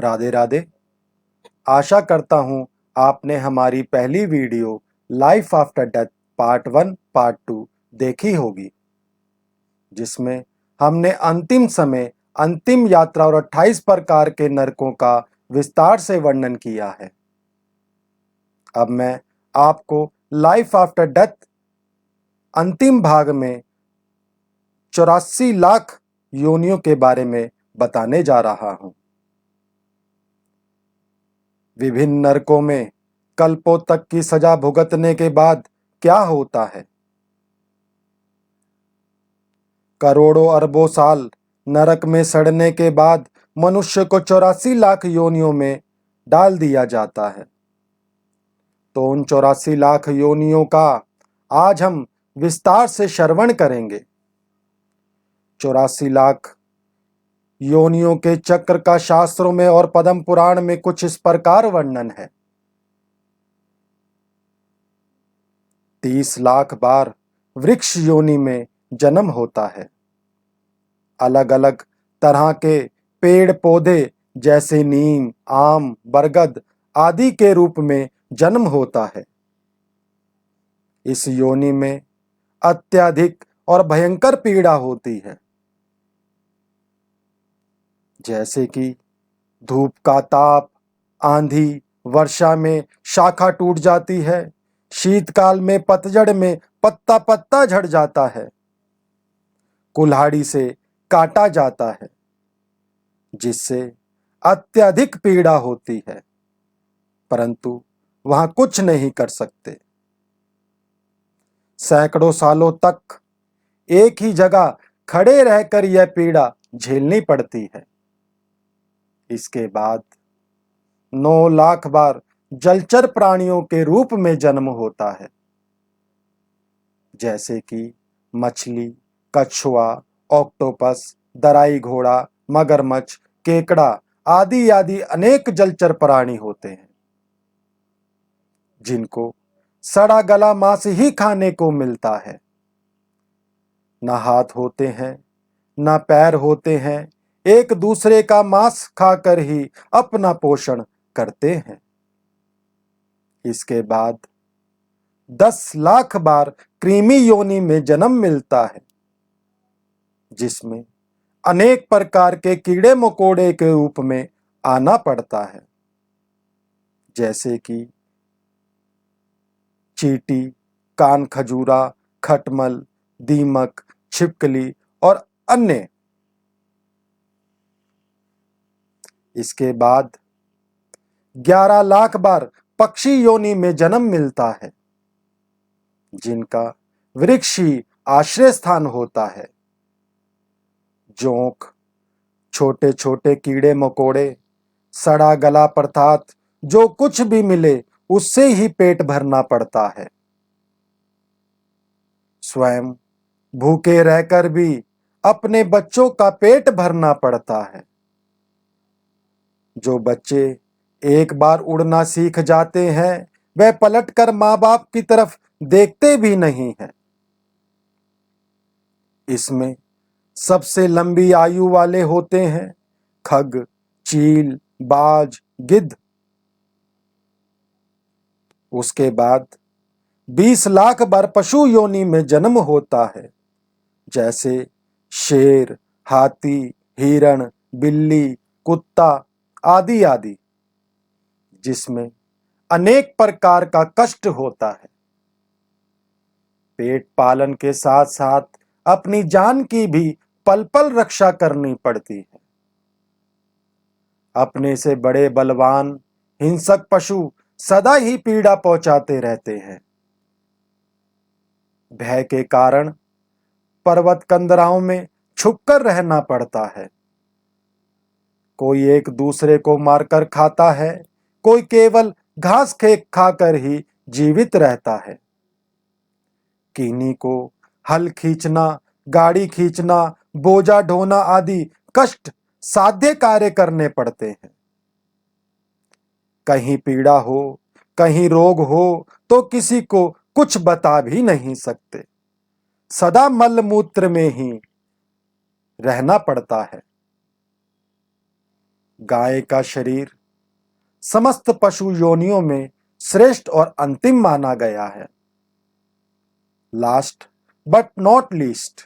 राधे राधे। आशा करता हूँ आपने हमारी पहली video life after death part 1 part 2 देखी होगी, जिसमें हमने अंतिम समय, अंतिम यात्रा और 28 प्रकार के नरकों का विस्तार से वर्णन किया है। अब मैं आपको लाइफ आफ्टर डेथ अंतिम भाग में 84 लाख योनियों के बारे में बताने जा रहा हूँ। विभिन्न नरकों में कल्पों तक की सजा भुगतने के बाद क्या होता है। करोड़ों अरबों साल नरक में सड़ने के बाद मनुष्य को 84 लाख योनियों में डाल दिया जाता है। तो उन 84 लाख योनियों का आज हम विस्तार से श्रवण करेंगे। 84 लाख योनियों के चक्र का शास्त्रों में और पद्म पुराण में कुछ इस प्रकार वर्णन है। 30 लाख बार वृक्ष योनि में जन्म होता है। अलग अलग तरह के पेड़ पौधे जैसे नीम, आम, बरगद आदि के रूप में जन्म होता है। इस योनि में अत्यधिक और भयंकर पीड़ा होती है, जैसे कि धूप का ताप, आंधी, वर्षा में शाखा टूट जाती है, शीतकाल में पतझड़ में पत्ता पत्ता झड़ जाता है, कुल्हाड़ी से काटा जाता है, जिससे अत्यधिक पीड़ा होती है, परंतु वहां कुछ नहीं कर सकते। सैकड़ों सालों तक एक ही जगह खड़े रहकर यह पीड़ा झेलनी पड़ती है। इसके बाद 9 लाख बार जलचर प्राणियों के रूप में जन्म होता है, जैसे कि मछली, कछुआ, ऑक्टोपस, दराई घोड़ा, मगरमच्छ, केकड़ा आदि आदि अनेक जलचर प्राणी होते हैं, जिनको सड़ा गला मांस ही खाने को मिलता है। न हाथ होते हैं, न पैर होते हैं, एक दूसरे का मांस खाकर ही अपना पोषण करते हैं। इसके बाद 10 लाख बार कृमि योनि में जन्म मिलता है, जिसमें अनेक प्रकार के कीड़े मकोड़े के रूप में आना पड़ता है, जैसे कि चींटी, कान खजूरा, खटमल, दीमक, छिपकली और अन्य। इसके बाद 11 लाख बार पक्षी योनि में जन्म मिलता है, जिनका वृक्ष ही आश्रय स्थान होता है। जोंक, छोटे छोटे कीड़े मकोड़े, सड़ा गला अर्थात जो कुछ भी मिले उससे ही पेट भरना पड़ता है। स्वयं भूखे रहकर भी अपने बच्चों का पेट भरना पड़ता है। जो बच्चे एक बार उड़ना सीख जाते हैं, वह पलटकर माँ बाप की तरफ देखते भी नहीं हैं। इसमें सबसे लंबी आयु वाले होते हैं खग, चील, बाज, गिद्ध। उसके बाद 20 लाख बार पशु योनि में जन्म होता है, जैसे शेर, हाथी, हिरण, बिल्ली, कुत्ता आदि आदि, जिसमें अनेक प्रकार का कष्ट होता है। पेट पालन के साथ साथ अपनी जान की भी पल पल रक्षा करनी पड़ती है। अपने से बड़े बलवान हिंसक पशु सदा ही पीड़ा पहुंचाते रहते हैं। भय के कारण पर्वत कंदराओं में छुपकर रहना पड़ता है। कोई एक दूसरे को मारकर खाता है, कोई केवल घास खाकर ही जीवित रहता है। किन्हीं को हल खींचना, गाड़ी खींचना, बोझा ढोना आदि कष्ट साध्य कार्य करने पड़ते हैं। कहीं पीड़ा हो, कहीं रोग हो तो किसी को कुछ बता भी नहीं सकते। सदा मल मूत्र में ही रहना पड़ता है। गाय का शरीर समस्त पशु योनियों में श्रेष्ठ और अंतिम माना गया है। लास्ट बट नॉट लीस्ट,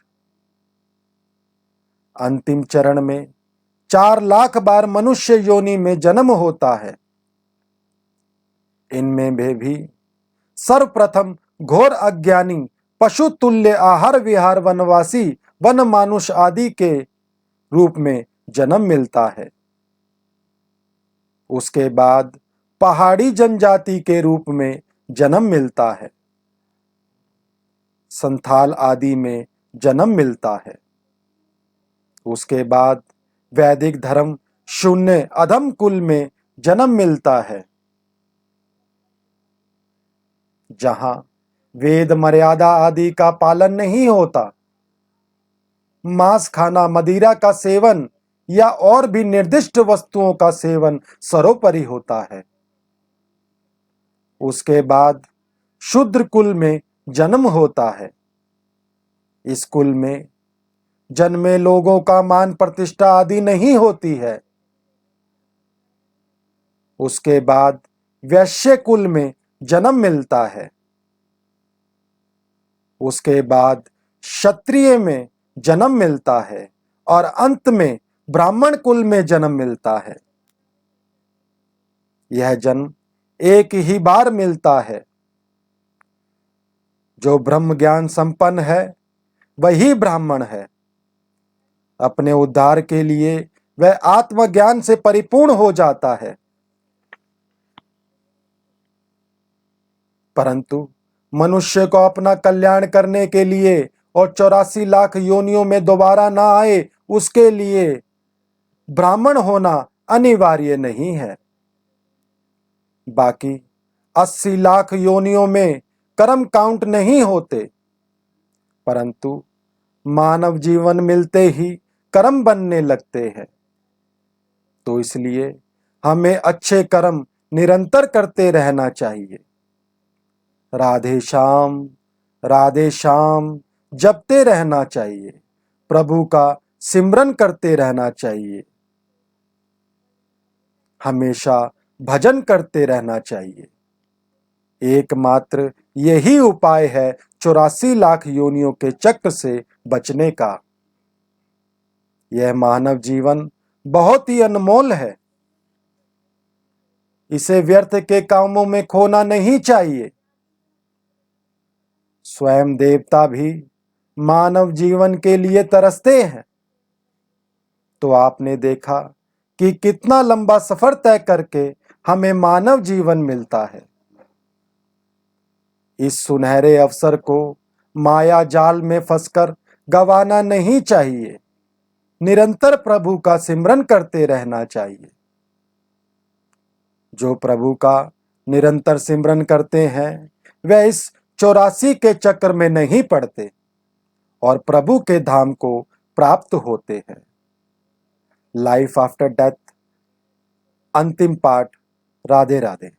अंतिम चरण में 4 लाख बार मनुष्य योनि में जन्म होता है। इनमें भी सर्वप्रथम घोर अज्ञानी पशु तुल्य आहार विहार वनवासी वन मानुष आदि के रूप में जन्म मिलता है। उसके बाद पहाड़ी जनजाति के रूप में जन्म मिलता है। संथाल आदि में जन्म मिलता है। उसके बाद वैदिक धर्म शून्य अधम कुल में जन्म मिलता है, जहां वेद मर्यादा आदि का पालन नहीं होता। मांस खाना, मदिरा का सेवन या और भी निर्दिष्ट वस्तुओं का सेवन सर्वोपरि होता है। उसके बाद शूद्र कुल में जन्म होता है। इस कुल में जन्मे लोगों का मान प्रतिष्ठा आदि नहीं होती है। उसके बाद वैश्य कुल में जन्म मिलता है। उसके बाद क्षत्रिय में जन्म मिलता है और अंत में ब्राह्मण कुल में जन्म मिलता है। यह जन्म एक ही बार मिलता है। जो ब्रह्म ज्ञान संपन्न है वही ब्राह्मण है। अपने उद्धार के लिए वह आत्मज्ञान से परिपूर्ण हो जाता है। परंतु मनुष्य को अपना कल्याण करने के लिए और 84 लाख योनियों में दोबारा ना आए, उसके लिए ब्राह्मण होना अनिवार्य नहीं है। बाकी 80 लाख योनियों में कर्म काउंट नहीं होते, परंतु मानव जीवन मिलते ही कर्म बनने लगते हैं। तो इसलिए हमें अच्छे कर्म निरंतर करते रहना चाहिए। राधे श्याम जपते रहना चाहिए। प्रभु का सिमरन करते रहना चाहिए। हमेशा भजन करते रहना चाहिए। एकमात्र यही उपाय है 84 लाख योनियों के चक्र से बचने का। यह मानव जीवन बहुत ही अनमोल है। इसे व्यर्थ के कामों में खोना नहीं चाहिए। स्वयं देवता भी मानव जीवन के लिए तरसते हैं। तो आपने देखा कि कितना लंबा सफर तय करके हमें मानव जीवन मिलता है। इस सुनहरे अवसर को माया जाल में फंसकर गंवाना नहीं चाहिए। निरंतर प्रभु का सिमरन करते रहना चाहिए। जो प्रभु का निरंतर सिमरन करते हैं वह इस 84 के चक्र में नहीं पड़ते और प्रभु के धाम को प्राप्त होते हैं। लाइफ आफ्टर डेथ, अंतिम पाठ। राधे राधे।